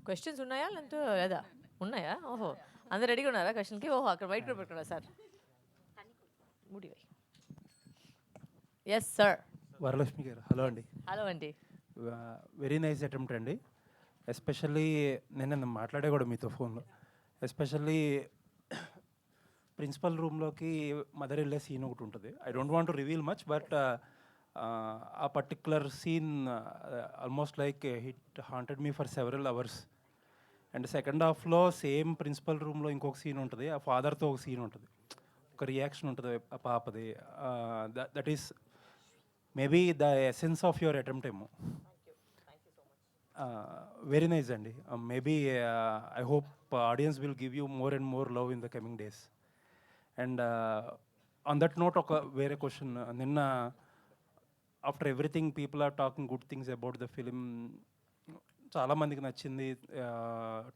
Questions ఉన్నాయా లేదంటే లేదా? ఉన్నాయా? ఓహో, అందరు రెడీగా ఉన్నారా క్వశ్చన్కి? ఓహో, అక్కడ వైట్ పేపర్ పెట్టుకున్నా సార్. ముడివై. Yes sir. Varalakshmi garu, hello అండి. హలో అండి. వెరీ నైస్ అటెంప్ట్ అండి. ఎస్పెషల్లీ నేను మాట్లాడే కూడా మీతో ఫోన్లో, ఎస్పెషల్లీ ప్రిన్సిపల్ రూమ్లోకి మదర్ వెళ్ళే సీన్ ఒకటి ఉంటుంది. I don't want to reveal much, but ఆ particular scene almost like hit haunted me for several hours. And second హాఫ్లో సేమ్ ప్రిన్సిపల్ రూమ్లో ఇంకొక సీన్ ఉంటుంది, ఆ ఫాదర్తో ఒక సీన్ ఉంటుంది, ఒక రియాక్షన్ ఉంటుంది ఆ పాపది. That is maybe the essence of your attempt ఏమో. వెరీ నైస్ అండి. Maybe I hope audience will give you more and more love in the coming days. And on that note ఒక వేరే question. నిన్న after everything people are talking good things about the film. చాలామందికి నచ్చింది,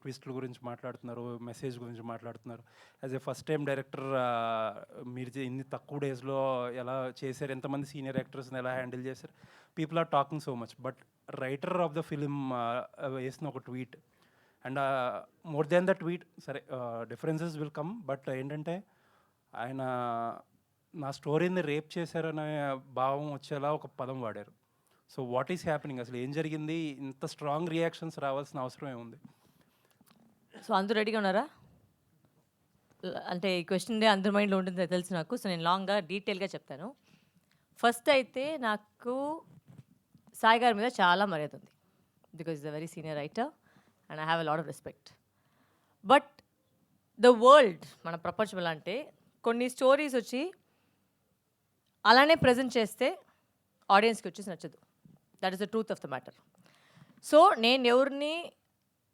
ట్విస్ట్ల గురించి మాట్లాడుతున్నారు, message గురించి మాట్లాడుతున్నారు. As a first time director మీరు ఇన్ని తక్కువ డేస్లో ఎలా చేశారు, ఎంతమంది సీనియర్ యాక్టర్స్ని ఎలా హ్యాండిల్ చేశారు, people are talking so much. But writer of the film వేసిన ఒక tweet, and more than the tweet, సరే డిఫరెన్సెస్ విల్ కమ్, బట్ ఏంటంటే ఆయన నా స్టోరీని రేప్ చేశారనే భావం వచ్చేలా ఒక పదం వాడారు. సో వాట్ ఈస్ హ్యాపెనింగ్, అసలు ఏం జరిగింది, ఇంత స్ట్రాంగ్ రియాక్షన్స్ రావాల్సిన అవసరం ఏముంది? సో అందరూ రెడీగా ఉన్నారా? అంటే ఈ క్వశ్చన్ అందరి మైండ్లో ఉంటుందో తెలుసు నాకు. సో నేను లాంగ్గా డీటెయిల్గా చెప్తాను. ఫస్ట్ అయితే నాకు సాయి గారి మీద చాలా మర్యాద ఉంది, because is a very senior writer and I have a lot of respect. But the world, మన ప్రపంచం ఎలా అంటే, కొన్ని స్టోరీస్ వచ్చి అలానే ప్రజెంట్ చేస్తే ఆడియన్స్కి వచ్చేసి నచ్చదు. That is the truth of the matter. So నేను ఎవరిని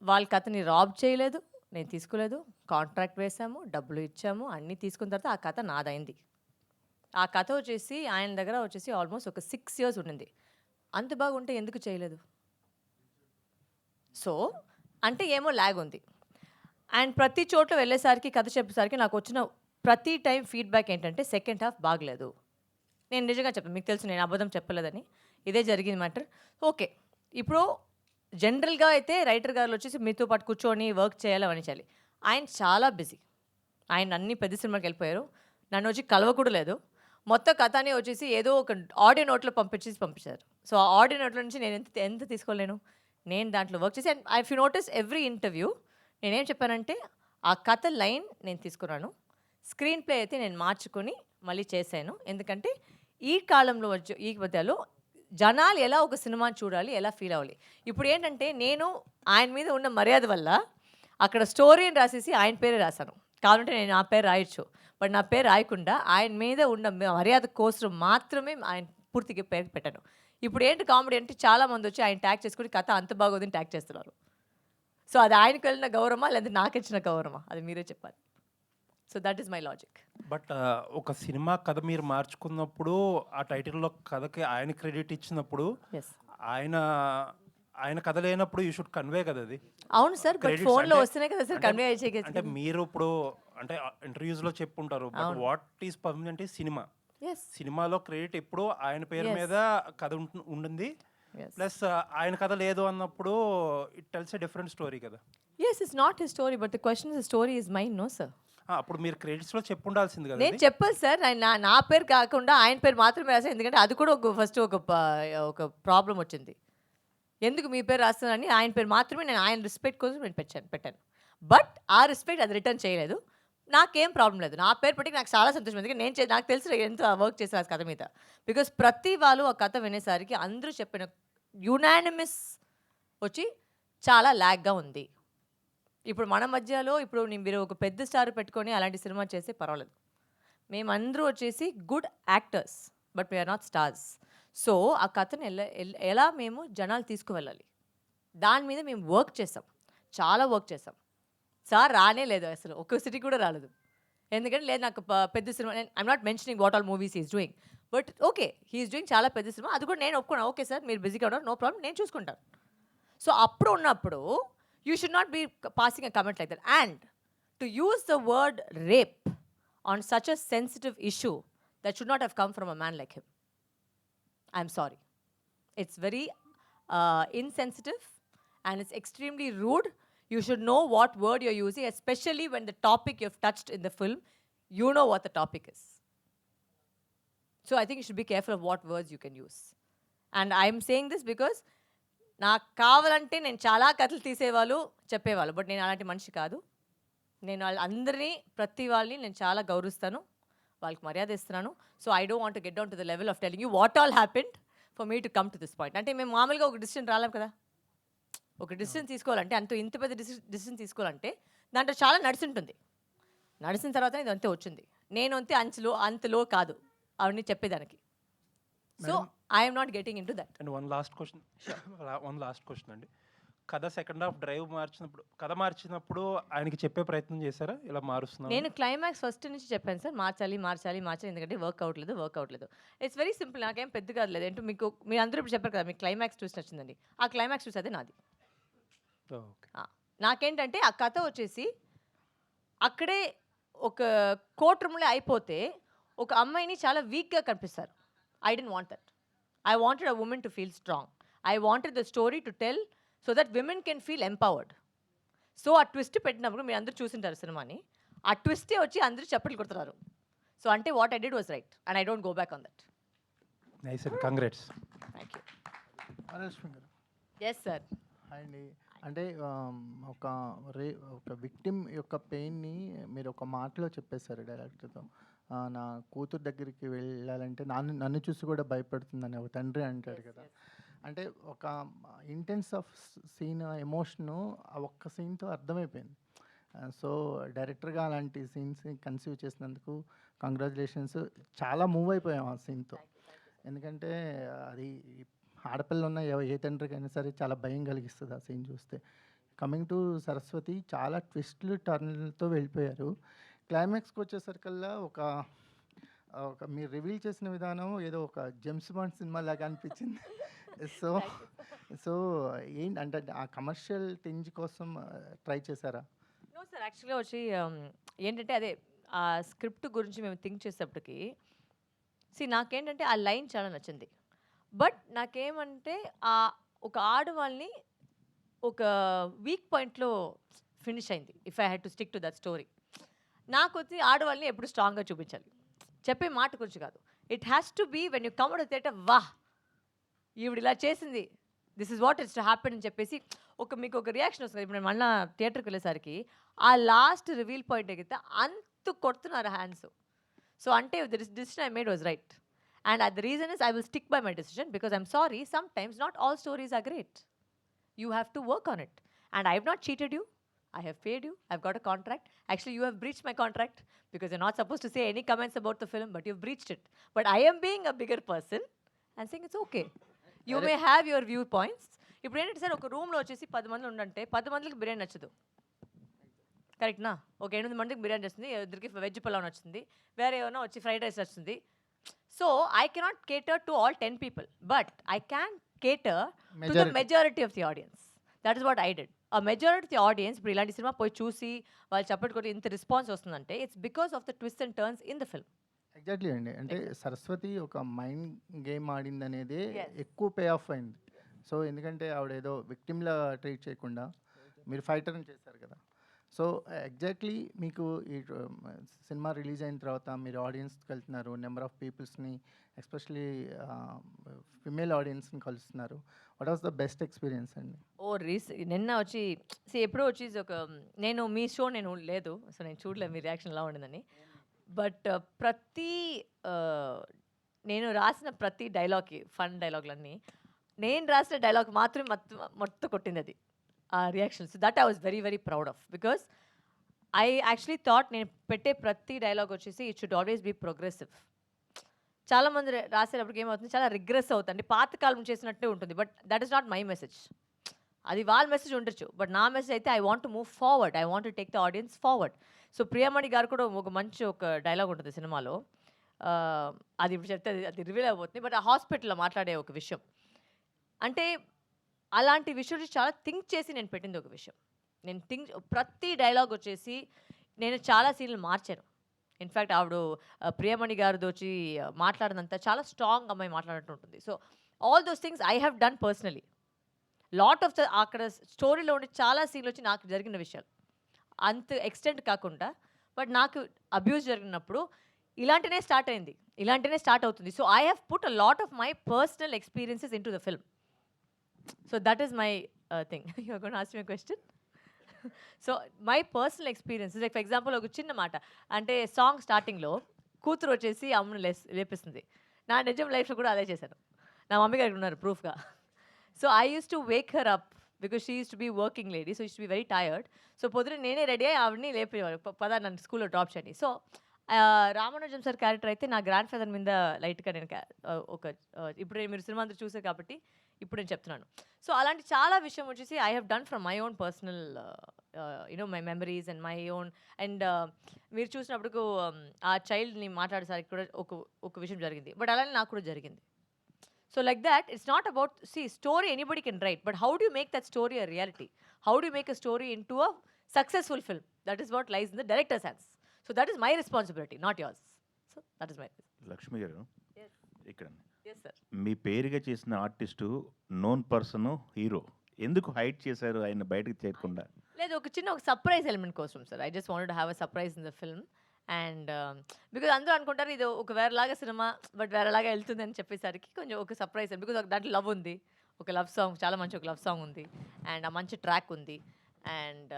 వాళ్ళ కథని రాబ్ చేయలేదు, నేను తీసుకోలేదు. కాంట్రాక్ట్ వేసాము, డబ్బులు ఇచ్చాము, అన్నీ తీసుకున్న తర్వాత ఆ కథ నాదైంది. ఆ కథ వచ్చేసి ఆయన దగ్గర వచ్చేసి ఆల్మోస్ట్ ఒక 6 years ఉండింది. అంత బాగుంటే ఎందుకు చేయలేదు? సో అంటే ఏమో ల్యాగ్ ఉంది. అండ్ ప్రతి చోట్ల వెళ్ళేసరికి, కథ చెప్పేసరికి నాకు వచ్చిన ప్రతి టైం ఫీడ్బ్యాక్ ఏంటంటే సెకండ్ హాఫ్ బాగలేదు. నేను నిజంగా చెప్పాను, మీకు తెలుసు నేను అబద్ధం చెప్పలేదని. ఇదే జరిగింది మ్యాటర్. ఓకే, ఇప్పుడు జనరల్గా అయితే రైటర్ గారు వచ్చేసి మీతో పాటు కూర్చొని వర్క్ చేయాలి, అవన్నీ చేయాలి. ఆయన చాలా బిజీ, ఆయన అన్ని పెద్ద సినిమాకి వెళ్ళిపోయారు. నన్ను వచ్చి కలవ కూడా లేదు. మొత్తం కథని వచ్చేసి ఏదో ఒక ఆడియో నోట్లో పంపించారు. సో ఆ ఆడియో నోట్లో నుంచి నేను ఎంత తీసుకోలేను. నేను దాంట్లో వర్క్ చేసి, and I you notice every interview నేనేం చెప్పానంటే, ఆ కథ లైన్ నేను తీసుకున్నాను, స్క్రీన్ ప్లే అయితే నేను మార్చుకొని మళ్ళీ చేశాను. ఎందుకంటే ఈ కాలంలో వచ్చే ఈ మధ్యలో జనాలు ఎలా ఒక సినిమాని చూడాలి, ఎలా ఫీల్ అవ్వాలి. ఇప్పుడు ఏంటంటే నేను ఆయన మీద ఉన్న మర్యాద వల్ల అక్కడ స్టోరీని రాసేసి ఆయన పేరే రాశాను. కావాలంటే నేను నా పేరు రాయొచ్చు, బట్ నా పేరు రాయకుండా ఆయన మీద ఉన్న మర్యాద కోసం మాత్రమే ఆయన పూర్తిగా పేరు పెట్టాను. ఇప్పుడు ఏంటి కామెడీ అంటే, చాలామంది వచ్చి ఆయన ట్యాగ్ చేసుకుని కథ అంత బాగోదని ట్యాగ్ చేస్తున్నారు. సో అది ఆయనకు వెళ్ళిన గౌరవమా లేదా నాకు ఇచ్చిన గౌరవమా, అది మీరే చెప్పాలి. So that is my logic. But ఒక సినిమా కథ మీరు మార్చుకున్నప్పుడు, ఆ టైటిల్లో కథకి ఆయన క్రెడిట్ ఇచ్చినప్పుడు, ఎస్ ఆయన ఆయన కథ లేనప్పుడు యూ షుడ్ కన్వే కదా అది. అవును సార్, బట్ Credits ఫోన్లో అంటే- వస్తేనే కదా సార్ అంటే- కన్వే చేయగలిగింది. అంటే మీరు ఇప్పుడు అంటే ఇంటర్వ్యూస్లో చెప్పుంటారు, but what is permanent is cinema. Yes సినిమాలో క్రెడిట్ ఎప్పుడు ఆయన పేరు Yes. మీద కథ ఉండింది. ఎస్ ప్లస్ ఆయన కథ లేదు అన్నప్పుడు it tells a different story కదా. Yes, it's not his story, but the question is story is mine. No sir, అప్పుడు మీరు క్రెడిట్స్లో చెప్పుండాల్సింది కదా. నేను చెప్పాను సార్. నా పేరు కాకుండా ఆయన పేరు మాత్రమే రాశాను. ఎందుకంటే అది కూడా ఫస్ట్ ఒక ప్రాబ్లం వచ్చింది. ఎందుకు మీ పేరు రాస్తానని ఆయన పేరు మాత్రమే, నేను ఆయన రెస్పెక్ట్ కోసం నేను పెట్టాను. బట్ ఆ రెస్పెక్ట్ అది రిటర్న్ చేయలేదు. నాకేం ప్రాబ్లం లేదు, నా పేరు పెట్టి నాకు చాలా సంతోషం. ఎందుకంటే నాకు తెలుసు ఎంత వర్క్ చేశాను ఆ కథ మీద. బికాస్ ప్రతి వాళ్ళు ఆ కథ వినేసరికి అందరూ చెప్పిన యునానిమస్ వచ్చి చాలా ల్యాగ్గా ఉంది. ఇప్పుడు మన మధ్యలో ఇప్పుడు మీరు ఒక పెద్ద స్టార్ పెట్టుకొని అలాంటి సినిమా చేస్తే పర్వాలేదు. మేమందరూ వచ్చేసి good actors, but we're not stars. So ఆ కథను ఎలా మేము జనాలు తీసుకువెళ్ళాలి, దాని మీద మేము వర్క్ చేసాం, చాలా వర్క్ చేసాం. సార్ రానే లేదు, అసలు ఒక్క సిటీ కూడా రాలేదు. ఎందుకంటే లేదు నాకు పెద్ద సినిమా, I'm not mentioning what all movies is doing, but okay he's doing చాలా పెద్ద సినిమా, అది కూడా నేను ఒప్పుకున్నాను. ఓకే సార్ మీరు బిజీగా ఉన్నారు, నో ప్రాబ్లం, నేను చూసుకుంటాను. సో అప్పుడు ఉన్నప్పుడు you should not be passing a comment like that. And to use the word rape on such a sensitive issue that should not have come from a man like him. I'm sorry, it's very insensitive and it's extremely rude You should know what word you're using, especially when the topic you've touched in the film, you know what the topic is. So I think you should be careful of what words you can use. And I'm saying this because నాకు కావాలంటే నేను చాలా కథలు తీసేవాళ్ళు చెప్పేవాళ్ళు, but నేను అలాంటి మనిషి కాదు. నేను వాళ్ళందరినీ ప్రతి వాళ్ళని నేను చాలా గౌరవిస్తాను, వాళ్ళకి మర్యాద ఇస్తున్నాను. So I don't want to get down to the level of telling you what all happened for me to come to this point. అంటే మేము మామూలుగా ఒక డిసిషన్ రాలేం కదా. ఒక డిసిషన్ తీసుకోవాలంటే ఇంత పెద్ద డిసిషన్ తీసుకోవాలంటే దాంట్లో చాలా నడిచింటుంది. నడిచిన తర్వాత ఇది అంతే వచ్చింది. నేను అంతే అంతలో కాదు అవన్నీ చెప్పేదానికి. So I'm not getting in to that. And one last question అండి. కథ సెకండ్ హాఫ్ డ్రైవ్ మార్చినప్పుడు ఆయనకి చెప్పే ప్రయత్నం చేశారా ఇలా మారుస్తున్నాను? నేను క్లైమాక్స్ ఫస్ట్ నుంచి చెప్పాను సార్, మార్చాలి ఎందుకంటే వర్క్ అవ్వట్లేదు. ఇట్స్ వెరీ సింపుల్, నాకేం పెద్ద కాదు. ఏంటో మీరు అందరూ ఇప్పుడు చెప్పారు కదా, మీకు క్లైమాక్స్ ట్విస్ట్ వచ్చిందండి. ఆ క్లైమాక్స్ ట్విస్ట్ అదే నాది. నాకేంటంటే ఆ కథ వచ్చేసి అక్కడే ఒక కోర్ట్ రూమ్లో అయిపోతే ఒక అమ్మాయిని చాలా వీక్గా కనిపిస్తారు. I don't want that. I wanted a women to feel strong. I wanted the story to tell so that women can feel empowered. So ఆ ట్విస్ట్ పెట్టినప్పుడు మీరు అందరూ చూసింటారు సినిమాని, ఆ ట్విస్టే వచ్చి అందరూ చప్పట్లు కొడుతున్నారు. సో అంటే what I did was right and I don't go back on that. Nice అండి, congrats. Thank you. Analakshmi garu. Yes sir. అండి అంటే ఒక విక్టిమ్ యొక్క పెయిన్ని మీరు ఒక మాటలో చెప్పేశారు డైరెక్టర్తో. నా కూతురు దగ్గరికి వెళ్ళాలంటే నన్ను చూసి కూడా భయపడుతుందని ఒక తండ్రి అంటాడు కదా. అంటే ఒక ఇంటెన్స్ ఆఫ్ సీన్ ఎమోషను ఆ ఒక్క సీన్తో అర్థమైపోయింది. సో డైరెక్టర్గా అలాంటి సీన్స్ కన్సీవ్ చేసినందుకు కంగ్రాచులేషన్స్. చాలా మూవ్ అయిపోయాం ఆ సీన్తో. ఎందుకంటే అది ఆడపిల్ల ఉన్న ఏ తండ్రికైనా సరే చాలా భయం కలిగిస్తుంది ఆ సీన్ చూస్తే. కమింగ్ టు సరస్వతి, చాలా ట్విస్ట్లు టర్న్లతో వెళ్ళిపోయారు. క్లైమాక్స్కి వచ్చేసరికల్లా ఒక మీరు రివీల్ చేసిన విధానం ఏదో ఒక జేమ్స్ బాండ్ సినిమా లాగా అనిపించింది. సో ఏంటంటే ఆ కమర్షియల్ టింజ్ కోసం ట్రై చేశారా? నో సార్, యాక్చువల్గా వచ్చి ఏంటంటే అదే ఆ స్క్రిప్ట్ గురించి మేము థింక్ చేసేటప్పటికి నాకేంటంటే ఆ లైన్ చాలా నచ్చింది. బట్ నాకేమంటే ఒక ఆడవాళ్ళని ఒక వీక్ పాయింట్లో ఫినిష్ అయింది. If I had to stick to that story, నాకు వచ్చి ఆడవాళ్ళని ఎప్పుడు స్ట్రాంగ్గా చూపించాలి, చెప్పే మాట గురించి కాదు. It has to be when you come out of theatre, వాహ్ ఈవిడ ఇలా చేసింది, this is what it's to happen అని చెప్పేసి మీకు ఒక రియాక్షన్ వస్తుంది. ఇప్పుడు నేను మళ్ళీ థియేటర్కి వెళ్ళేసరికి ఆ లాస్ట్ రివీల్ పాయింట్ ఎగితే అంత కొడుతున్నారు హ్యాండ్స్. సో అంటే this decision I made was right. And the reason is I will stick by my decision because I'm sorry, sometimes not all stories are great. You have to work on it. And I have not cheated you. I have paid you. I've got a contract. Actually, you have breached my contract because you're not supposed to say any comments about the film, but you've breached it. But I am being a bigger person and saying it's okay. You may have your viewpoints. ఇప్పుడు ఏంటంటే sir, ఒక రూమ్లో వచ్చేసి 10 మంది ఉండంటే 10 మందికి బిర్యానీ నచ్చదు, కరెక్ట్నా? ఒక 8 మందికి బిర్యానీ వస్తుంది, ఇద్దరికి వెజ్ పులావ్ నచ్చుతుంది, వేరే ఏమైనా వచ్చి ఫ్రైడ్ రైస్ వస్తుంది. So I cannot cater to all 10 people, but I can cater to the majority of the audience. That is what I did. A majority of the audience ఇప్పుడు ఇలాంటి సినిమా పోయి చూసి వాళ్ళు చప్పట్లు కొట్టి ఇంత రెస్పాన్స్ వస్తుందంటే it's because of the twist and turns in the film. Exactly అండి. అంటే సరస్వతి ఒక మైండ్ గేమ్ ఆడింది అనేది ఎక్కువ పే ఆఫ్ అయింది. సో ఎందుకంటే ఆవిడ ఏదో విక్టిమ్లా ట్రీట్ చేయకుండా మీరు ఫైటర్ని చేశారు కదా. సో ఎగ్జాక్ట్లీ మీకు ఈ సినిమా రిలీజ్ అయిన తర్వాత మీరు ఆడియన్స్కి వెళ్తున్నారు, నెంబర్ ఆఫ్ పీపుల్స్ని ఎస్పెషలీ ఫిమేల్ ఆడియన్స్ని కలుస్తున్నారు. What was the best experience అండి? నిన్న వచ్చి ఎప్పుడో వచ్చి నేను మీ షో నేను లేదు, సో నేను చూడలేదు మీ రియాక్షన్ ఎలా ఉండిందని. బట్ నేను రాసిన ప్రతి డైలాగ్కి ఫన్ డైలాగులన్నీ నేను రాసిన డైలాగ్ మాత్రమే మొత్తం కొట్టింది అది ఆ reactions. That I was very very proud of because I actually thought నేను పెట్టే ప్రతి డైలాగ్ వచ్చేసి it should always be progressive. చాలామంది రాసేటప్పటికి ఏమవుతుంది, చాలా రిగ్రెస్ అవుతుంది, పాతకాలం చేసినట్టే ఉంటుంది. But that is not my message. అది వాళ్ళ మెసేజ్ ఉండొచ్చు, బట్ నా మెసేజ్ అయితే I want to move forward, I want to take the audience forward. So Priyamani garu కూడా ఒక మంచి డైలాగ్ ఉంటుంది సినిమాలో, అది ఇప్పుడు చెప్తే అది రివీల్ అయిపోతుంది. బట్ ఆ హాస్పిటల్లో మాట్లాడే ఒక విషయం అంటే అలాంటి విషయం చాలా థింక్ చేసి నేను పెట్టింది ఒక విషయం. నేను ప్రతి డైలాగ్ వచ్చేసి నేను చాలా సీన్లు మార్చాను. ఇన్ఫ్యాక్ట్ ఆవిడ ప్రియమణి గారిది వచ్చి మాట్లాడినంత చాలా స్ట్రాంగ్ అమ్మాయి మాట్లాడినట్టు ఉంటుంది. So all those things I have done personally lot of the అక్కడ స్టోరీలో ఉండే చాలా సీన్లు వచ్చి నాకు జరిగిన విషయాలు అంత ఎక్స్టెంట్ కాకుండా బట్ నాకు అబ్యూస్ జరిగినప్పుడు ఇలాంటినే స్టార్ట్ అయింది, ఇలాంటినే స్టార్ట్ అవుతుంది. So I have put a lot of my personal experiences in to the film. So that is my thing. You are gonna ask me question. So my personal experiences like for example ఒక చిన్న మాట అంటే song స్టార్టింగ్లో కూతురు వచ్చేసి అమ్మను లేపిస్తుంది. నా నిజం లైఫ్లో కూడా అదే చేశాను. నా మమ్మీ గారు ఉన్నారు ప్రూఫ్గా. So I use to wake her up because she use to be working lady, so use to be very tired. So పొద్దున నేనే రెడీ అయ్యి ఆవిడని లేపేవారు, పద నన్ను స్కూల్లో డ్రాప్ చేయండి. సో రామానుజం సార్ క్యారెక్టర్ అయితే నా గ్రాండ్ ఫాదర్ మీద లైట్గా నేను ఒక ఇప్పుడు మీరు సినిమా అందరూ చూసారు కాబట్టి ఇప్పుడు నేను చెప్తున్నాను. సో అలాంటి చాలా విషయం వచ్చేసి I have done from my own personal you know my memories and my own. And మీరు చూసినప్పుడు ఆ చైల్డ్ని మాట్లాడేసరికి కూడా ఒక విషయం జరిగింది, బట్ అలానే నాకు కూడా జరిగింది. So like that, it's not about, see, story anybody can write, but how do you make that story a reality? How do you make a story into a successful film? That is what lies in the director's hands. So that is my responsibility, not yours. So that is my. Lakshmi గారు, Yes. ఇక్కడ Yes, sir. మీ పేరుగా చేసిన artist known person hero, ఎందుకు hide చేశారు ఆయన బయటకు చేయకుండా? లేదు, ఒక చిన్న సర్ప్రైజ్ ఎలిమెంట్ కోసం sir. I just wanted to have a surprise in the film. And because అందరూ అనుకుంటారు ఇది ఒక వేరేలాగా సినిమా బట్ వేరేలాగా వెళ్తుంది అని చెప్పేసరికి కొంచెం ఒక సర్ప్రైజ్. బికాజ్ దాంట్లో లవ్ ఉంది, ఒక లవ్ సాంగ్, చాలా మంచి ఒక లవ్ సాంగ్ ఉంది, అండ్ ఆ మంచి ట్రాక్ ఉంది, అండ్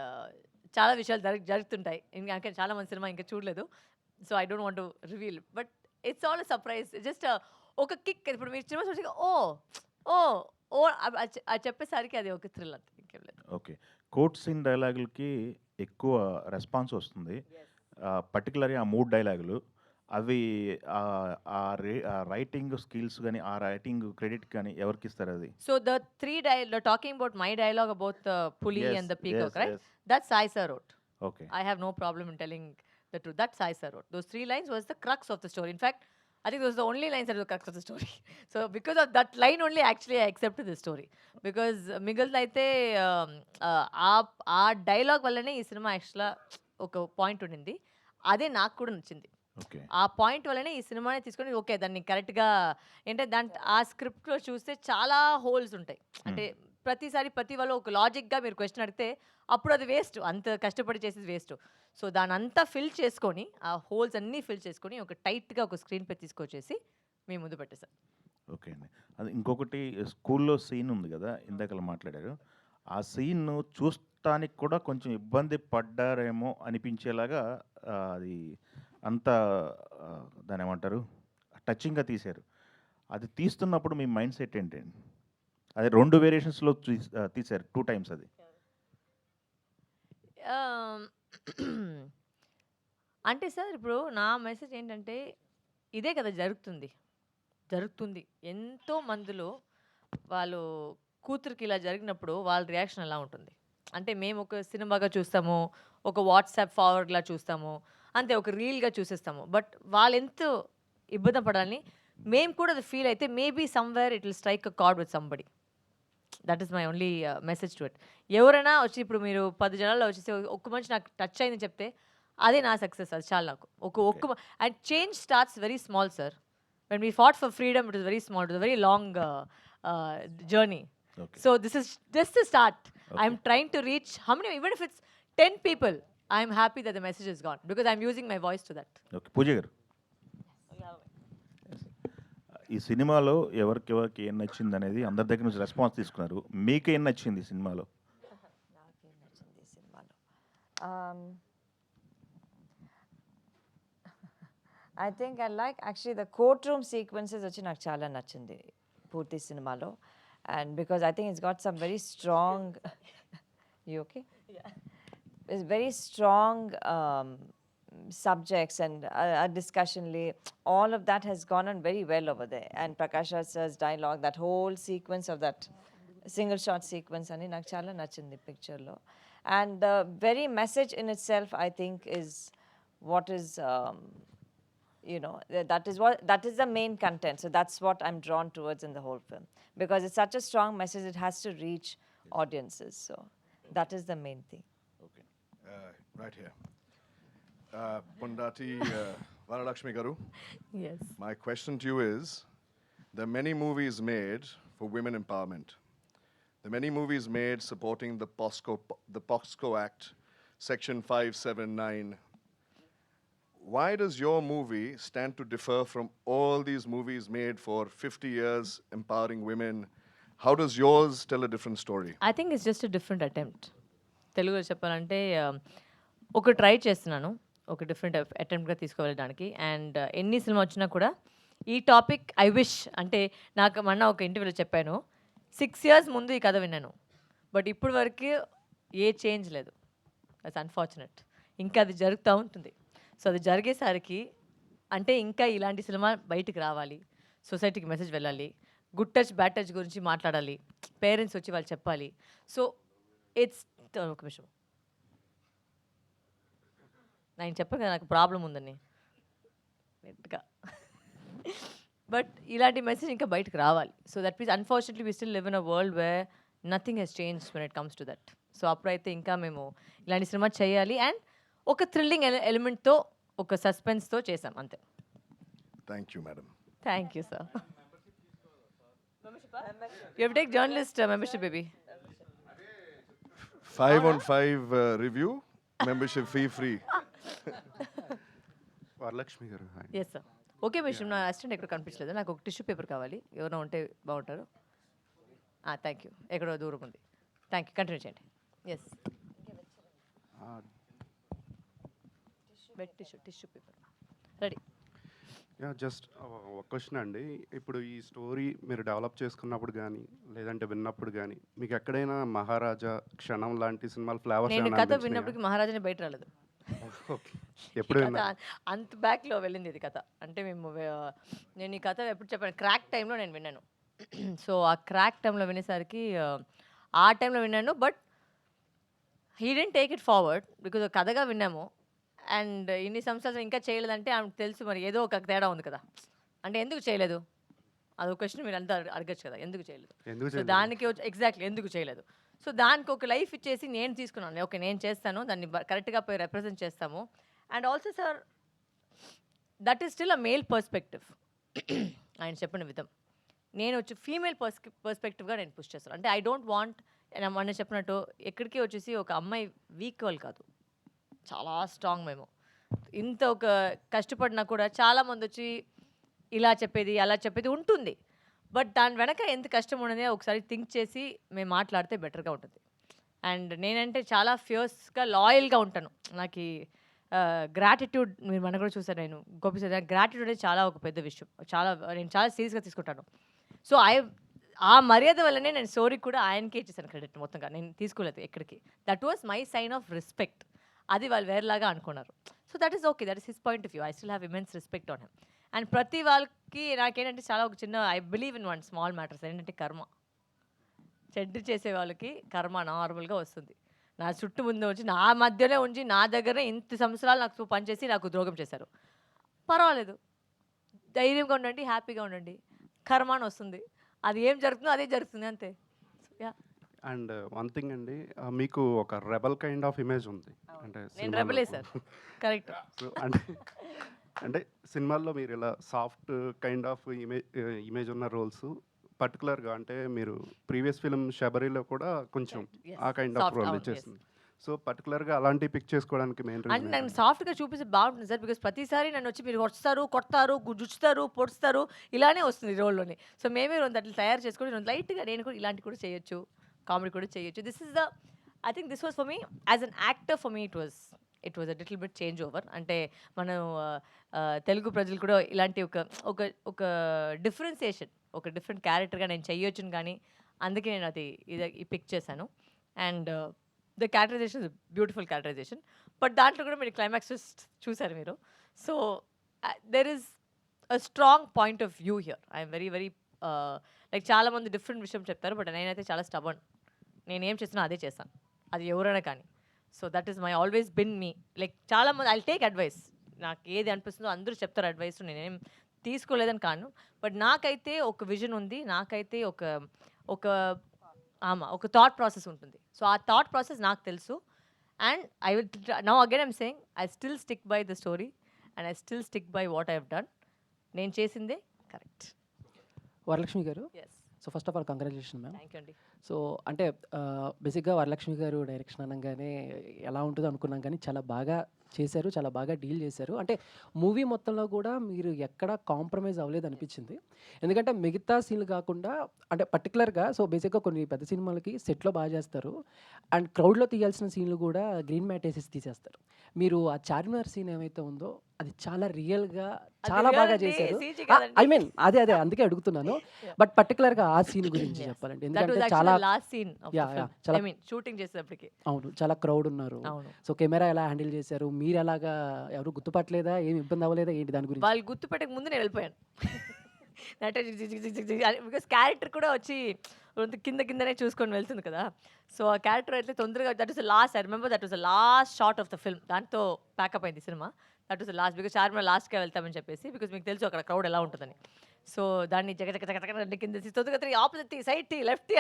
చాలా విషయాలు జరుగుతుంటాయి. ఇంకా చాలా మంది సినిమా ఇంకా చూడలేదు, so I don't want to reveal, but it's all surprise. Just ఒక కిక్. ఇప్పుడు మీరు సినిమా చూసి ఓ ఓ ఓ అది చెప్పేసరికి అది ఒక థ్రిల్ అంతే, ఇంకేం లేదు. ఓకే, కోట్ సీన్ డైలాగులకి ఎక్కువ రెస్పాన్స్ వస్తుంది, పర్టికులర్గా ఆ 3 డైలాగులు. అవి రైటింగ్ స్కిల్స్ కానీ ఆ రైటింగ్ క్రెడిట్ కానీ ఎవరికి ఇస్తారు అది? So the talking about my dialogue about the pulley Yes, and the peacock, yes, right? yes. That's Sai sir wrote. Okay, I have no problem in telling the truth. That's Sai sir wrote. Those 3 lines was the crux of the story. In fact, I think those are the only lines that were the crux of the story. So because of that line only, actually I accepted the story. Because మిగిలిన అయితే ఆ dialogue వల్లనే ఈ cinema యాక్చువల్గా ఒక point ఉండింది, అదే నాకు కూడా నచ్చింది. ఓకే, ఆ పాయింట్ వల్లనే ఈ సినిమాని తీసుకొని ఓకే దాన్ని కరెక్ట్గా ఏంటంటే ఆ స్క్రిప్ట్లో చూస్తే చాలా హోల్స్ ఉంటాయి. అంటే ప్రతిసారి ప్రతి వాళ్ళు ఒక లాజిక్గా మీరు క్వశ్చన్ అడిగితే అప్పుడు అది వేస్ట్, అంత కష్టపడి చేసేది వేస్ట్. సో దాని అంతా ఫిల్ చేసుకొని ఆ హోల్స్ అన్నీ ఫిల్ చేసుకొని ఒక టైట్గా ఒక స్క్రీన్ పై తీసుకొచ్చేసి మీ ముందు పెట్టేశాం. ఓకే అండి. అది ఇంకొకటి స్కూల్లో సీన్ ఉంది కదా, ఇందాకలా మాట్లాడారు, ఆ సీన్ చూడటానికి కూడా కొంచెం ఇబ్బంది పడ్డారేమో అనిపించేలాగా అది అంత దాని ఏమంటారు టచింగ్గా తీశారు. అది తీస్తున్నప్పుడు మీ మైండ్ సెట్ ఏంటండి? అది 2 వేరియేషన్స్లో తీశారు, 2 times అది. అంటే సార్ ఇప్పుడు నా మెసేజ్ ఏంటంటే ఇదే కదా జరుగుతుంది ఎంతో మందిలో వాళ్ళు కూతురికి ఇలా జరిగినప్పుడు వాళ్ళ రియాక్షన్ ఎలా ఉంటుంది అంటే మేము ఒక సినిమాగా చూస్తాము, ఒక వాట్సాప్ ఫార్వర్డ్లా చూస్తాము, అంతే ఒక రీల్గా చూసేస్తాము. బట్ వాళ్ళు ఎంత ఇబ్బంది పడాలని మేము కూడా అది ఫీల్ అయితే maybe somewhere it will strike a card with somebody. That is my only message to it. ఎవరైనా వచ్చి ఇప్పుడు మీరు 10 జనాల్లో వచ్చేసి ఒక్క మనిషి నాకు టచ్ అయిందని చెప్తే అదే నా సక్సెస్, అది చాలా నాకు. ఒక్క and change starts very small sir. When we fought for freedom it is very small, it is very long journey. Okay. So this is just the start. I'm trying to reach how many, even if it's 10 people, I'm happy that the message is gone because I'm using my voice to that. Okay, Pooja garu, ఈ సినిమాలో ఎవరికి ఏం నచ్చింది అనేది అందరి దగ్గర నుంచి response తీసుకున్నారు, మీకు ఏం నచ్చింది ఈ సినిమాలో? నాకేం నచ్చింది ఈ సినిమాలో, I think I like actually the court room sequences వచ్చి నాకు చాలా నచ్చింది పూర్తి సినిమాలో. And because I think it's got some very strong you okay? Yeah. It's very strong subjects and a discussion all of that has gone on very well over there. And Prakash Raj sir's dialogue, that whole sequence of that single shot sequence ani నాకు చాలా నచ్చింది picture లో. And the very message in itself I think is what is you know, that is the main content. So that's what I'm drawn towards in the whole film, because it's such a strong message, it has to reach audiences. So that is the main thing. Okay, Right here. Pundati Varalakshmi Garu, Yes. my question to you is, there are many movies made for women empowerment. There are many movies made supporting the POSCO Act, Section 579. Why does your movie stand to differ from all these movies made for 50 years empowering women? How does yours tell a different story? I think it's just different attempt. తెలుగులో చెప్పాలంటే ఒక try చేస్తున్నాను, ఒక different అటెంప్ట్గా తీసుకువెళ్ళడానికి. And ఎన్ని cinema వచ్చినా కూడా ఈ టాపిక్ ఐ విష్ అంటే నాకు మొన్న ఒక ఇంటర్వ్యూలో చెప్పాను, 6 years ముందు ఈ కథ విన్నాను, బట్ ఇప్పుడు వరకు ఏ చేంజ్ లేదు. That's unfortunate. ఇంకా అది జరుగుతూ ఉంటుంది. సో అది జరిగేసరికి అంటే ఇంకా ఇలాంటి సినిమా బయటికి రావాలి, సొసైటీకి మెసేజ్ వెళ్ళాలి, గుడ్ టచ్ బ్యాడ్ టచ్ గురించి మాట్లాడాలి, పేరెంట్స్ వచ్చి వాళ్ళు చెప్పాలి. సో ఇట్స్ ఒక విషయం నేను చెప్పాను కదా నాకు ప్రాబ్లం ఉందని నెట్గా, బట్ ఇలాంటి మెసేజ్ ఇంకా బయటకు రావాలి. So that means unfortunately we still live in a world where nothing has change when it comes to that. So అప్పుడైతే ఇంకా మేము ఇలాంటి సినిమా చేయాలి అండ్ ఒక థ్రిల్లింగ్ ఎలిమెంట్తో ఒక సస్పెన్స్తో చేసాం అంతే. Thank you, madam. Thank you sir. You have take journalist membership baby. 5 on 5 review, membership fee free. Varalakshmi గారు హాయ్. Yes sir. ఓకే విషయం, నా అసిస్టెంట్ ఎక్కడ కనిపించలేదు, నాకు ఒక టిష్యూ పేపర్ కావాలి, ఎవరైనా ఉంటే బాగుంటారు. థ్యాంక్ యూ, ఎక్కడో దూరం ఉంది. థ్యాంక్ యూ, కంటిన్యూ చేయండి. Yes, bed tissue paper ready. Yeah just ఒక క్వశ్చన్ అండి. ఇప్పుడు ఈ స్టోరీ మీరు డెవలప్ చేసుకున్నప్పుడు కానీ లేదంటే విన్నప్పుడు కానీ మీకు ఎక్కడైనా మహారాజా, క్షణం లాంటి సినిమాల ఫ్లేవర్స్ నేను కథ విన్నప్పటికి మహారాజాని బయట రాలేదు. ఓకే, ఎప్పుడు కథ విన్నారు? అంత బ్యాక్లో వెళ్ళింది ఇది కథ. అంటే మేము నేను ఈ కథ ఎప్పుడు చెప్పాను, క్రాక్ టైంలో నేను విన్నాను. సో ఆ క్రాక్ టైంలో వినేసరికి ఆ టైంలో విన్నాను, but he didn't take it forward because కథగా విన్నాము. అండ్ ఇన్ని సంవత్సరాలు ఇంకా చేయలేదంటే ఆమెకు తెలుసు మరి ఏదో ఒక తేడా ఉంది కదా. అంటే ఎందుకు చేయలేదు అదొక క్వశ్చన్ మీరు అంతా అడగచ్చు కదా, ఎందుకు చేయలేదు. ఎందుకు సో చేయలేదు? దానికి ఎగ్జాక్ట్లీ ఎందుకు చేయలేదు. సో దానికి ఒక లైఫ్ ఇచ్చేసి నేను తీసుకున్నాను, ఓకే నేను చేస్తాను, దాన్ని కరెక్ట్గా పోయి రిప్రజెంట్ చేస్తాము. And also sir that is still a male perspective. ఆయన చెప్పిన విధం నేను వచ్చి ఫీమేల్ పర్స్పెక్టివ్గా నేను పుష్ చేస్తాను. అంటే ఐ డోంట్ వాంట్, మొన్న చెప్పినట్టు ఎక్కడికి వచ్చేసి ఒక అమ్మాయి వీక్ వాళ్ళు కాదు, చాలా స్ట్రాంగ్. మేము ఇంత ఒక కష్టపడినా కూడా చాలామంది వచ్చి ఇలా చెప్పేది అలా చెప్పేది ఉంటుంది, బట్ దాని వెనక ఎంత కష్టం ఉన్నది ఒకసారి థింక్ చేసి మేము మాట్లాడితే బెటర్గా ఉంటుంది. అండ్ నేనంటే చాలా ఫియర్స్గా లాయల్గా ఉంటాను. నాకు గ్రాటిట్యూడ్ మీరు మన కూడా చూసాను, నేను గోపి సార్ గ్రాటిట్యూడ్ అనేది చాలా ఒక పెద్ద విషయం, నేను చాలా సీరియస్గా తీసుకుంటాను. సో ఆ మర్యాద వల్లనే నేను స్టోరీకి కూడా ఆయనకే ఇచ్చేసాను క్రెడిట్ మొత్తంగా, నేను తీసుకోలేదు ఎక్కడికి. That was my sign of respect. అది వాళ్ళు వేరేలాగా అనుకున్నారు. So that is okay, that is his point of view. I still have immense respect on him. And ప్రతి వాళ్ళకి నాకేంటంటే చాలా ఒక చిన్న I believe in one small matters, ఏంటంటే కర్మ. చెడ్డ చేసే వాళ్ళకి కర్మ నార్మల్గా వస్తుంది. నా చుట్టూ ముందు వచ్చి నా మధ్యలో ఉంచి నా దగ్గరనే ఇంత సంవత్సరాలు నాకు పనిచేసి నాకు ద్రోహం చేశారు. పర్వాలేదు, ధైర్యంగా ఉండండి, హ్యాపీగా ఉండండి, కర్మ అని వస్తుంది, అది ఏం జరుగుతుందో అదే జరుగుతుంది అంతే. యా. అండ్ వన్ థింగ్ అండి, మీకు ఒక రెబల్ కైండ్ ఆఫ్ ఇమేజ్ ఉంది. అంటే నేను రెబలే సార్, కరెక్ట్. సో అంటే సినిమాల్లో మీరు ఇలా సాఫ్ట్ కైండ్ ఆఫ్ ఇమేజ్ ఉన్న రోల్స్ పర్టికులర్గా, అంటే మీరు ప్రీవియస్ ఫిల్మ్ శబరిలో కూడా కొంచెం Yes. ఆ కైండ్ ఆఫ్ Soft, రోల్ అవును, చేస్తుంది. సో పర్టికులర్గా అలాంటి పిక్ చేసుకోవడానికి మెయిన్ అంటే రీజన్ నన్ను సాఫ్ట్గా చూపిస్తే బాగుంటుంది సార్, బికాస్ ప్రతిసారి నన్ను వచ్చి మీరు వస్తారు, కొడతారు, జుచ్చుతారు, పొడుస్తారు, ఇలానే వస్తుంది రోల్లోని. సో మేమే రెండు అట్లా తయారు చేసుకొని లైట్గా నేను కూడా ఇలాంటి కూడా చేయొచ్చు, కామెడీ కూడా చేయొచ్చు. This is the I think this was for me as an actor. For me it was a little bit change over. అంటే మనం తెలుగు ప్రజలు కూడా ఇలాంటి ఒక డిఫరెన్సియేషన్, ఒక డిఫరెంట్ క్యారెక్టర్గా నేను చెయ్యొచ్చును, కానీ అందుకే నేను అది ఈ పిక్ చేశాను. And the characterisation is beautiful characterisation, but దాంట్లో కూడా మీరు క్లైమాక్స్ చూసారు మీరు. So there is a strong point of view here. I'm very very like చాలామంది డిఫరెంట్ విషయం చెప్తారు, బట్ నేనైతే చాలా స్టబర్న్. నేనేం చేసినా అదే చేస్తాను, అది ఎవరైనా కానీ. So that is my always been me. Like చాలామంది ఐ టేక్ అడ్వైస్, నాకు ఏది అనిపిస్తుందో అందరూ చెప్తారు అడ్వైస్, నేనేం తీసుకోలేదని కాను, బట్ నాకైతే ఒక విజన్ ఉంది, నాకైతే ఒక థాట్ ప్రాసెస్ ఉంటుంది. సో ఆ థాట్ ప్రాసెస్ నాకు తెలుసు. And I will now again I'm saying I still stick by the story and I still stick by what I have done. నేను చేసిందే correct. Varalakshmi garu, yes. So first of all congratulation ma'am. Thank you అండి. So అంటే బేసిక్గా వరలక్ష్మి గారు direction అనగానే ఎలా ఉంటుందో అనుకున్నాం, కానీ చాలా బాగా చేశారు, చాలా బాగా డీల్ చేశారు. అంటే మూవీ మొత్తంలో కూడా మీరు ఎక్కడ కాంప్రమైజ్ అవ్వలేదు అనిపించింది. ఎందుకంటే మిగతా సీన్లు కాకుండా అంటే పర్టికులర్గా సో బేసిక్గా కొన్ని పెద్ద సినిమాలకి సెట్లో బాగా చేస్తారు అండ్ క్రౌడ్లో తీయాల్సిన సీన్లు కూడా గ్రీన్ మ్యాట్ వేసేసి తీసేస్తారు. మీరు ఆ చార్మినార్ సీన్ ఏమైతే ఉందో అది చాలా రియల్గా చాలా real బాగా అండి, చేశారు. CG కాదండి. ఐ మీన్ అదే అందుకే అడుగుతున్నాను. బట్ పర్టికులర్గా ఆ సీన్ గురించి చెప్పాలంటే దట్ ఎందుకంటే వాజ్ చాలా actually last scene of the Yeah, film. చాలా- ఐ మీన్ షూటింగ్ చేసేటప్పటికి. అవును, చాలా క్రౌడ్ ఉన్నారు. అవును. సో కెమెరా ఎలా హ్యాండిల్ చేశారు, మీరు ఎలాగా, ఎవరు గుర్తుపట్టలేదా, ఏమి ఇబ్బంది అవ్వలేదా ఏంటి దాని గురించి? వాళ్ళు గుర్తు పెట్టక ముందు నేను వెళ్ళిపోయాను. బికాస్ క్యారెక్టర్ కూడా వచ్చి కిందనే చూసుకొని వెళ్తుంది కదా. సో ఆ క్యారెక్టర్ అయితే తొందరగా that was last. I remember that was the last shot of the film. దాంతో ప్యాకప్ అయింది cinema. That was the last because Charminar లాస్ట్గా వెళ్తామని చెప్పేసి, బికాస్ మీకు తెలుసు అక్కడ క్రౌడ్ ఎలా ఉంటుందని. సో దాన్ని జగ కింద తొందరగా ఆపోజిట్ టీ, సైడ్ టీ, లెఫ్ట్ టీ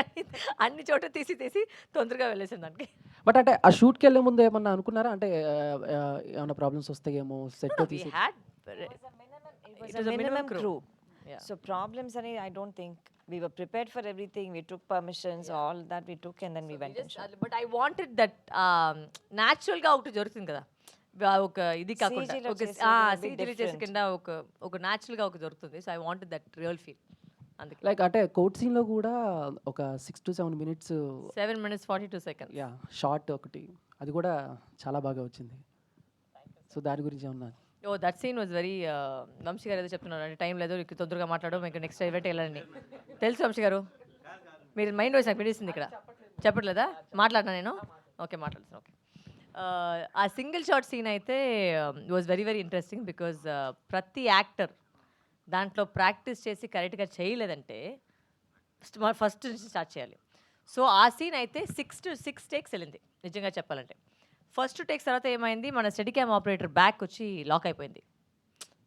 అన్ని చోట తీసి తొందరగా వెళ్ళేసాను దానికి. బట్ అంటే ఆ షూట్కి వెళ్ళే ముందు ఏమన్నా అనుకున్నారా, అంటే ఏమైనా ప్రాబ్లమ్స్ వస్తాయేమో సెట్ We తీసి? had It was a minimum crew. Yeah. So problems, I don't think we were prepared for everything. We took permissions, all that we took, and then we went and shot. But I wanted that న్యాచురల్గా ఒకటి జరుగుతుంది కదా, ఒక ఇది కాకుండా CG లో ఒక చేసేది a bit సీజీలో చేసే different. కింద ఒక న్యాచురల్గా ఒక దొరుకుతుంది. So I wanted that real feel. అందుకే లైక్ అంటే కోర్ట్ సీన్లో కూడా ఒక 6 to 7 minutes 7 minutes 42 seconds. Yeah short ఒకటి, అది కూడా చాలా బాగా వచ్చింది. సో దాని గురించి ఏమన్నా? Oh that scene was very Vamsi garu ఏదో చెప్తున్నారు, అంటే టైం లేదు నీకు తొందరగా మాట్లాడడం, మీకు నెక్స్ట్ ఈవెంట్ వెళ్ళండి. తెలుసు వంశీ గారు, మీరు మైండ్ వాయిస్ నాకు వినిపిస్తుంది ఇక్కడ. చెప్పట్లేదా? మాట్లాడినా నేను? ఓకే మాట్లాడుతాను. ఓకే, ఆ సింగిల్ షాట్ సీన్ అయితే was very very interesting. Because ప్రతి యాక్టర్ దాంట్లో ప్రాక్టీస్ చేసి కరెక్ట్గా చేయలేదంటే ఫస్ట్ నుంచి స్టార్ట్ చేయాలి. సో ఆ సీన్ అయితే 6 takes వెళ్ళింది నిజంగా చెప్పాలంటే. ఫస్ట్ టేక్స్ తర్వాత ఏమైంది, మన స్టడీ క్యామ్ ఆపరేటర్ బ్యాక్ వచ్చి లాక్ అయిపోయింది.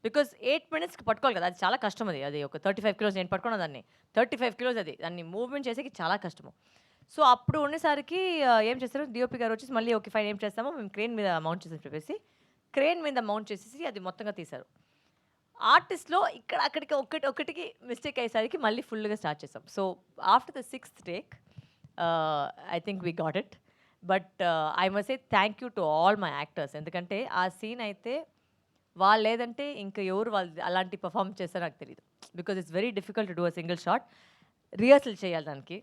బికాజ్ 8 minutesకి పట్టుకోవాలి కదా, అది చాలా కష్టం. అది ఒక 35 kilos నేను పట్టుకున్న దాన్ని, 35 kilos అది దాన్ని మూవ్మెంట్ చేసేకి చాలా కష్టము. సో అప్పుడు ఉండేసరికి ఏం చేస్తారు, డిఓపి గారు వచ్చేసి మళ్ళీ ఓకే ఫైన్ ఏం చేస్తామో మేము క్రేన్ మీద మౌంట్ చేసి చెప్పేసి క్రేన్ మీద మౌంట్ చేసేసి అది మొత్తంగా తీశారు. ఆర్టిస్ట్లో ఇక్కడ అక్కడికి ఒకటికి మిస్టేక్ అయ్యేసరికి మళ్ళీ ఫుల్గా స్టార్ట్ చేసాం. So after the 6th take I think we got it. But I must say thank you to all my actors. ఎందుకంటే ఆ సీన్ అయితే వాళ్ళు లేదంటే ఇంకా ఎవరు వాళ్ళు అలాంటి పర్ఫామ్ చేస్తారో నాకు తెలియదు. Because it's very difficult to do a single shot. Rehearsal చేయాలి, దానికి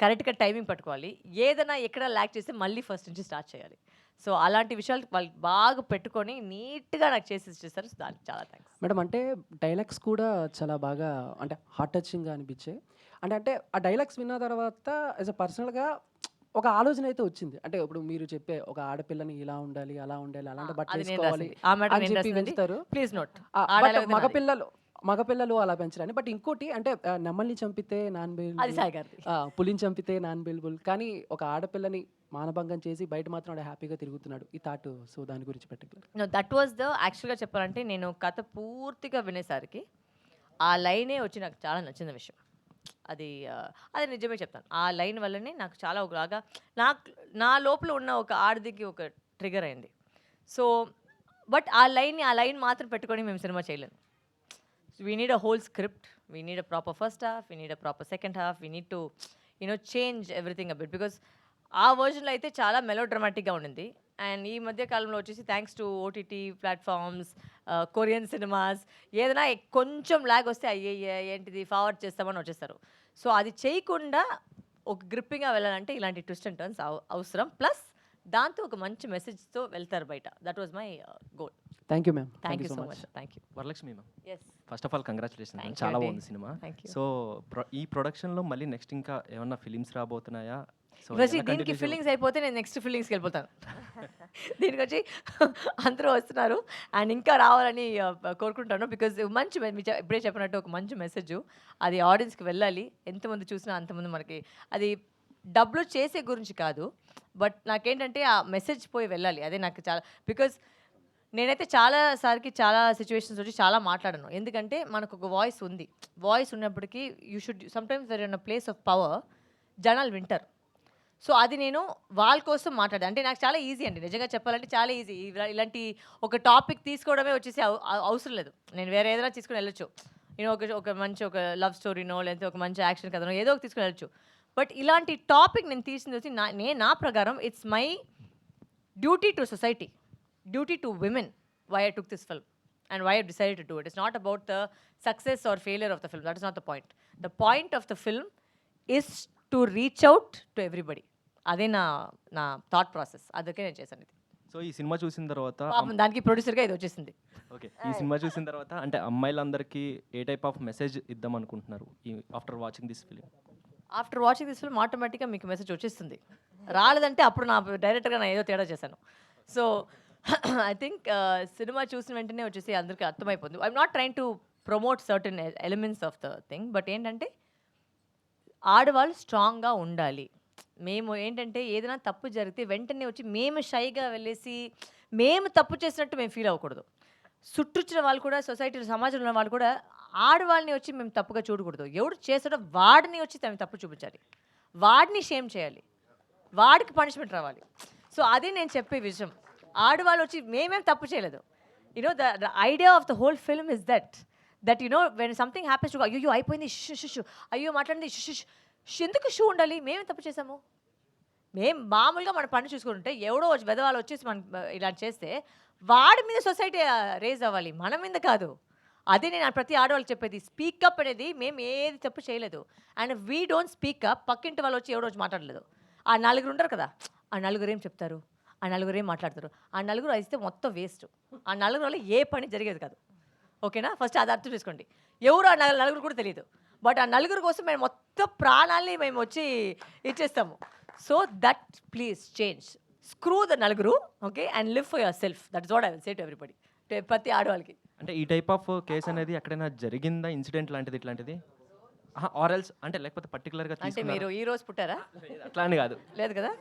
కరెక్ట్గా టైమింగ్ పట్టుకోవాలి, ఏదైనా ఎక్కడ ల్యాక్ చేస్తే మళ్ళీ ఫస్ట్ నుంచి స్టార్ట్ చేయాలి. సో అలాంటి విషయాలు వాళ్ళు బాగా పెట్టుకొని నీట్గా నాకు చేసి ఇచ్చేస్తారు. సో దానికి చాలా థ్యాంక్స్ మేడం. అంటే డైలాగ్స్ కూడా చాలా బాగా అంటే హార్ట్ టచింగ్గా అనిపించాయి. అంటే ఆ డైలాగ్స్ విన్న తర్వాత యాజ్ అ పర్సనల్గా ఒక ఆలోచన అయితే వచ్చింది. అంటే ఇప్పుడు మీరు చెప్పే ఒక ఆడపిల్లని ఇలా ఉండాలి, అలా ఉండాలి, అలాంటి బట్టలు అది నేను వేసుకోవాలి రాసింది. ఆ మాట అని నేను చెప్పి రాసింది. పెంచుతారు. Please note. మగపిల్లలు అలా పెంచరని. బట్ ఇంకోటి అంటే నెమ్మల్ని చంపితే నాన్ అది బెయిల్, సాయి గారిది. పులిని చంపితే నాన్ బెయిలబుల్, కానీ ఒక ఆడపిల్లని మానభంగం చేసి బయట మాత్రం ఆడ హ్యాపీగా తిరుగుతున్నాడు ఈ థాట్. సో దాని గురించి particular know that was the యాక్చువల్గా చెప్పాలంటే నేను కథ పూర్తిగా వినేసరికి ఆ లైనే వచ్చి నాకు చాలా నచ్చిన విషయం. అది నిజమే చెప్తాను. ఆ లైన్ వల్లనే నాకు చాలా ఒకలాగా నా లోపల ఉన్న ఒక ఆడదికి ఒక ట్రిగర్ అయింది. సో బట్ ఆ లైన్ మాత్రం పెట్టుకొని మేము సినిమా చేయలేము. We need a whole script, we need a proper first half, we need a proper second half, we need to change everything a bit. Because ఆ వర్జన్లో అయితే చాలా మెలో డ్రమాటిక్గా ఉండింది. అండ్ ఈ మధ్య కాలంలో వచ్చేసి thanks to OTT platforms, Korean cinemas, ఏదైనా కొంచెం ల్యాగ్ వస్తే అయ్యే ఏంటిది ఫార్వర్డ్ చేస్తామని వచ్చేస్తారు. సో అది చేయకుండా ఒక గ్రిప్పింగ్గా వెళ్ళాలంటే ఇలాంటి ట్విస్ట్ అండ్ టర్న్స్ అవసరం. ప్లస్ దాంతో ఒక మంచి మెసేజ్తో వెళ్తారు బయట. That was my goal. Thank you ma'am. Thank you so much. Thank you. Varalakshmi ma'am, yes first of all congratulation. Thank you చాలా అండి. బాగుంది సినిమా. Thank you. సో ఈ ప్రొడక్షన్లో మళ్ళీ నెక్స్ట్ ఇంకా ఏమన్నా ఫిలిమ్స్ రాబోతున్నాయా? సో దీనికి ఫీలింగ్స్ అయిపోతే నేను నెక్స్ట్ ఫీలింగ్స్కి వెళ్ళిపోతాను. దీనికి వచ్చి అందరూ వస్తున్నారు అండ్ ఇంకా రావాలని కోరుకుంటాను. బికాజ్ మంచి ఇప్పుడే చెప్పినట్టు ఒక మంచి మెసేజ్ అది ఆడియన్స్కి వెళ్ళాలి. ఎంతమంది చూసినా అంతమంది మనకి అది డబ్బులు చేసే గురించి కాదు, బట్ నాకేంటంటే ఆ మెసేజ్ పోయి వెళ్ళాలి. అదే నాకు చాలా, బికాజ్ నేనైతే చాలా సిచ్యువేషన్స్ వచ్చి చాలా మాట్లాడాను. ఎందుకంటే మనకు ఒక వాయిస్ ఉంది. వాయిస్ ఉన్నప్పటికీ you should sometimes there in a place of power, జనాలు వింటారు. సో అది నేను వాళ్ళ కోసం మాట్లాడాను. అంటే నాకు చాలా ఈజీ అండి, నిజంగా చెప్పాలంటే చాలా ఈజీ. ఇలాంటి ఒక టాపిక్ తీసుకోవడమే వచ్చేసి అవసరం లేదు. నేను వేరే ఏదైనా తీసుకుని వెళ్ళొచ్చు. యూనో ఒక మంచి ఒక లవ్ స్టోరీనో లేకపోతే ఒక మంచి యాక్షన్ కథనో ఏదో ఒక తీసుకుని వెళ్ళచ్చు. బట్ ఇలాంటి టాపిక్ నేను తీసింది వచ్చి నా ప్రకారం it's my duty to society, duty to women, why I took this film and why I decided to do it. It's not about the success or failure of the film. That is not the point. The point of the film is to reach out to everybody. అదే నా thought process. అదొకే నేను చేశాను ఇది. So ఈ cinema చూసిన తర్వాత పాపం దానికి ప్రొడ్యూసర్గా ఇది వచ్చేసింది. ఓకే, ఈ సినిమా చూసిన తర్వాత అంటే అమ్మాయిలందరికీ ఏ టైప్ ఆఫ్ మెసేజ్ ఇద్దాం అనుకుంటున్నారు ఈ after watching this film? After watching this film ఆటోమేటిక్గా మీకు మెసేజ్ వచ్చేస్తుంది. రాలేదంటే అప్పుడు నా డైరెక్టర్గా నేను ఏదో తేడా చేశాను. సో ఐ థింక్ సినిమా చూసిన వెంటనే వచ్చేసి అందరికీ అర్థమైపోతుంది. I'm not train to promote certain elements of the thing, but ఏంటంటే ఆడవాళ్ళు స్ట్రాంగ్గా ఉండాలి. మేము ఏంటంటే ఏదైనా తప్పు జరిగితే వెంటనే వచ్చి మేము షైగా వెళ్ళేసి మేము తప్పు చేసినట్టు మేము ఫీల్ అవ్వకూడదు. చుట్టూచ్చిన వాళ్ళు కూడా, సొసైటీలో సమాజంలో ఉన్న వాళ్ళు కూడా ఆడవాళ్ళని వచ్చి మేము తప్పుగా చూడకూడదు. ఎవడు చేసాడో వాడిని వచ్చి తప్పు చూపించాలి, వాడిని షేమ్ చేయాలి, వాడికి పనిష్మెంట్ రావాలి. సో అది నేను చెప్పే విషయం. ఆడవాళ్ళు వచ్చి మేమేం తప్పు చేయలేదు. You know the idea of the whole film is that you know when something happens to అయ్యో అయిపోయింది షు అయ్యో మాట్లాడింది షు ఎందుకు షూ ఉండాలి? మేమేం తప్పు చేసాము? మేము మామూలుగా మన పని చూసుకుంటుంటే ఎవడో వచ్చి వెదవాళ్ళు వచ్చేసి మన ఇలా చేస్తే వాడి మీద సొసైటీ రేజ్ అవ్వాలి, మన మీద కాదు. అదే నేను ప్రతి ఆడవాళ్ళు చెప్పేది. స్పీకప్ అనేది మేము ఏది తప్పు చేయలేదు. And we don't speak up. పక్కింటి వాళ్ళు వచ్చి ఎవడో వచ్చి మాట్లాడలేదు. ఆ నలుగురు ఉంటారు కదా, ఆ నలుగురు ఏం చెప్తారు, ఆ నలుగురు ఏం మాట్లాడతారు, ఆ నలుగురు అయితే మొత్తం వేస్ట్. ఆ నలుగురు వల్ల ఏ పని జరిగేది కాదు. ఓకేనా? ఫస్ట్ అది అర్థం చేసుకోండి. ఎవరు ఆ నలుగురు కూడా తెలియదు. బట్ ఆ నలుగురు కోసం మేము మొత్తం ప్రాణాలని మేము వచ్చి ఇచ్చేస్తాము. So that please change, screw the నలుగురు, okay, and live for yourself. That is what I will say to everybody, ప్రతి ఆడవాళ్ళకి. అంటే ఈ టైప్ ఆఫ్ కేసు అనేది ఎక్కడైనా జరిగిందా, ఇన్సిడెంట్ లాంటిది ఇట్లాంటిది? ఆర్ఎల్స్ అంటే లేకపోతే పర్టికులర్గా అంటే మీరు ఈ రోజు పుట్టారా? అట్లా అని కాదు. లేదు కదా.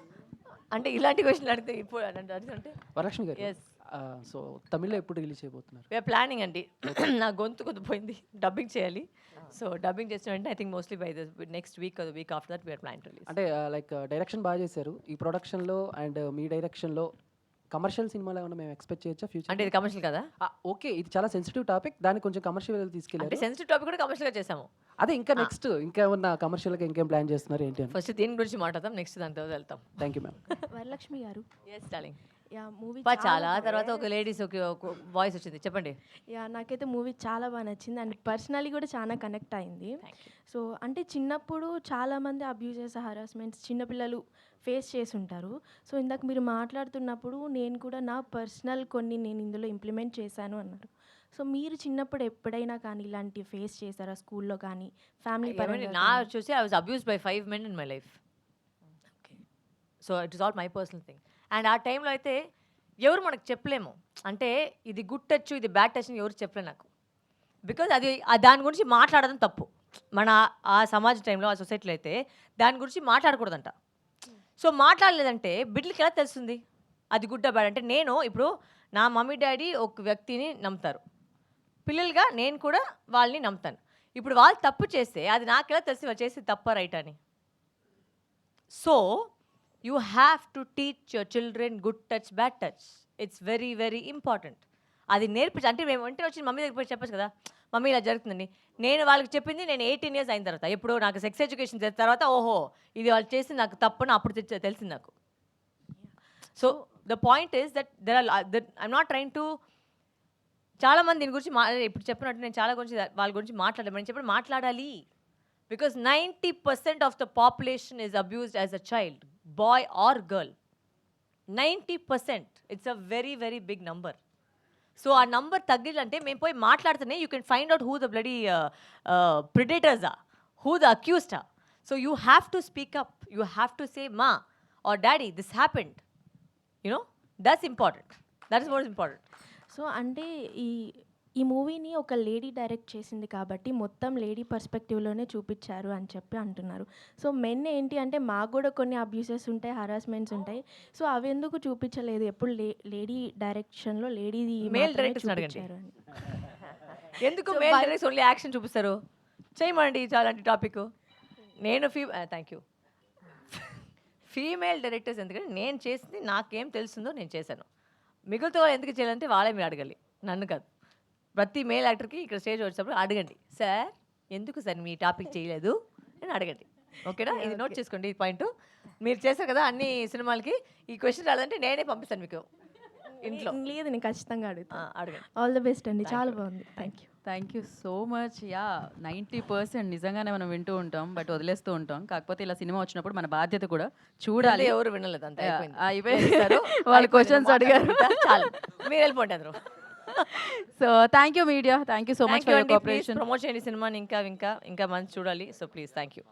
అంటే ఇలాంటి క్వశ్చన్ అడిగితే ఇప్పుడు అంటే వరలక్ష్మి గారు, ఎస్, సో తమిళ్లో ఎప్పుడు రిలీజ్ చేయబోతున్నారు? వీఆర్ ప్లానింగ్ అండి. నా గొంతు కొద్ది పోయింది, డబ్బింగ్ చేయాలి. సో డబ్బింగ్ చేసిన వెంటనే I think mostly by the next week or week after that we're plan to release. అంటే లైక్ డైరెక్షన్ బాగా చేశారు ఈ ప్రొడక్షన్లో అండ్ మీ డైరెక్షన్లో. కమర్షియల్ సినిమాలు ఏమన్నా మేము ఎక్స్పెక్ట్ చేయొచ్చా ఫ్యూచర్? అంటే ఇది కమర్షియల్ కదా? ఓకే, ఇది చాలా సెన్సిటివ్ టాపిక్, దాన్ని కొంచెం కమర్షియల్ అంటే తీసుకెళ్ళారు. సెన్సిటివ్ టాపిక్ కూడా కమర్షియల్గా చేసాము. అదే ఇంకా నెక్స్ట్ ఇంకా ఏమన్నా కమర్షియల్గా ఇంకేం ప్లాన్ చేస్తున్నారు ఏంటి అని? ఫస్ట్ దీని గురించి మాట్లాడతాం, నెక్స్ట్ దాని తర్వాత వెళ్తాం. Thank you ma'am. Varalakshmi garu, yes darling. Movie చాలా తర్వాత ఒక లేడీస్ ఒక వాయిస్ వచ్చింది, చెప్పండి. నాకైతే మూవీ చాలా బాగా నచ్చింది అండ్ పర్సనలీ కూడా చాలా కనెక్ట్ అయింది. సో అంటే చిన్నప్పుడు చాలామంది అబ్యూజెస్, హరాస్మెంట్స్ చిన్నపిల్లలు ఫేస్ చేసి ఉంటారు. సో ఇందాక మీరు మాట్లాడుతున్నప్పుడు నేను కూడా నా పర్సనల్ కొన్ని నేను ఇందులో ఇంప్లిమెంట్ చేశాను అన్నారు. సో మీరు చిన్నప్పుడు ఎప్పుడైనా కానీ ఇలాంటి ఫేస్ చేశారా, స్కూల్లో కానీ ఫ్యామిలీ పరంగా? నా చూసి I was abused by 5 men in my life. So it is all my personal thing. And ఆ టైంలో అయితే ఎవరు మనకు చెప్పలేము. అంటే ఇది గుడ్ టచ్, ఇది బ్యాడ్ టచ్ అని ఎవరు చెప్పలేము నాకు. బికాజ్ అది దాని గురించి మాట్లాడడం తప్పు. మన ఆ సమాజ టైంలో, ఆ సొసైటీలో అయితే దాని గురించి మాట్లాడకూడదంట. సో మాట్లాడలేదంటే బిడ్డలకి ఎలా తెలుస్తుంది అది గుడ్ బ్యాడ్? అంటే నేను ఇప్పుడు నా మమ్మీ డాడీ ఒక వ్యక్తిని నమ్ముతారు, పిల్లలుగా నేను కూడా వాళ్ళని నమ్ముతాను. ఇప్పుడు వాళ్ళు తప్పు చేస్తే అది నాకు ఎలా తెలిసి వాళ్ళు చేసి తప్ప రైట్ అని? So you have to teach your children good touch, bad touch. It's very very important. అది నేర్పించి, అంటే మేము వెంటనే వచ్చి మమ్మీ దగ్గర పోయి చెప్పచ్చు కదా, మమ్మీ ఇలా జరుగుతుందండి. నేను వాళ్ళకి చెప్పింది నేను 18 years అయిన తర్వాత, ఎప్పుడు నాకు సెక్స్ ఎడ్యుకేషన్ చేసిన తర్వాత, ఓహో ఇది వాళ్ళు చేసి నాకు తప్పని అప్పుడు తెలిసింది నాకు. So the point is that I'm not train to, చాలామంది దీని గురించి ఇప్పుడు చెప్పినట్టు నేను చాలా గురించి వాళ్ళ గురించి మాట్లాడాను. నేను చెప్పిన మాట్లాడాలి. Because 90% of the population is abused as a child, boy or girl. 90%. It's a very very big number. So ఆ నంబర్ తగ్గిలంటే మేము పోయి మాట్లాడితేనే you can find out who the bloody predators are, who the accused are. So you have to speak up, you have to say మా or daddy this happened, you know, that's important. That is most important. So అంటే ఈ మూవీని ఒక lady direct చేసింది కాబట్టి మొత్తం lady పర్స్పెక్టివ్లోనే చూపించారు అని చెప్పి అంటున్నారు. సో మెన్ ఏంటి అంటే మాకు కూడా కొన్ని అబ్యూసెస్ ఉంటాయి, హరాస్మెంట్స్ ఉంటాయి. సో అవి ఎందుకు చూపించలేదు? ఎప్పుడు లేడీ డైరెక్షన్లో లేడీ మేల్ డైరెక్టర్స్ అడగండి ఎందుకు మేల్ డైరెక్టర్స్ ఓన్లీ యాక్షన్ చూపిస్తారు? చేయమండి చాలాంటి టాపిక్. నేను థ్యాంక్ యూ. ఫీమేల్ డైరెక్టర్స్ ఎందుకంటే నేను చేసింది నాకేం తెలుస్తుందో నేను చేశాను. మిగతా వాళ్ళు ఎందుకు చేయాలంటే వాళ్ళే మీరు అడగాలి, నన్ను కాదు. ప్రతి మేల్ యాక్టర్కి ఇక్కడ స్టేజ్ వచ్చినప్పుడు అడగండి, సార్ ఎందుకు సార్ మీ టాపిక్ చేయలేదు అని అడగండి. ఓకేనా? ఇది నోట్ చేసుకోండి ఈ పాయింట్. మీరు చేశారు కదా అన్ని సినిమాలకి, ఈ క్వశ్చన్ రాదంటే నేనే పంపిస్తాను మీకు ఇంట్లో. లేదు, నేను ఖచ్చితంగా అడుగుతాను. అడగండి. ఆల్ ద బెస్ట్ అండి, చాలా బాగుంది. Thank you. Thank you so much. Yeah 90% నిజంగానే మనం వింటూ ఉంటాం, బట్ వదిలేస్తూ ఉంటాం. కాకపోతే ఇలా సినిమా వచ్చినప్పుడు మన బాధ్యత కూడా చూడాలి. ఎవరు వినలేదు అంత అయిపోయారు వాళ్ళు క్వశ్చన్స్ అడిగారు. చాలు, మీరు వెళ్ళిపోండి అందరూ. So thank you media, thank you so much for your cooperation. Promote చేయండి సినిమాని, ఇంకా ఇంకా ఇంకా మంచి చూడాలి. So please, thank you.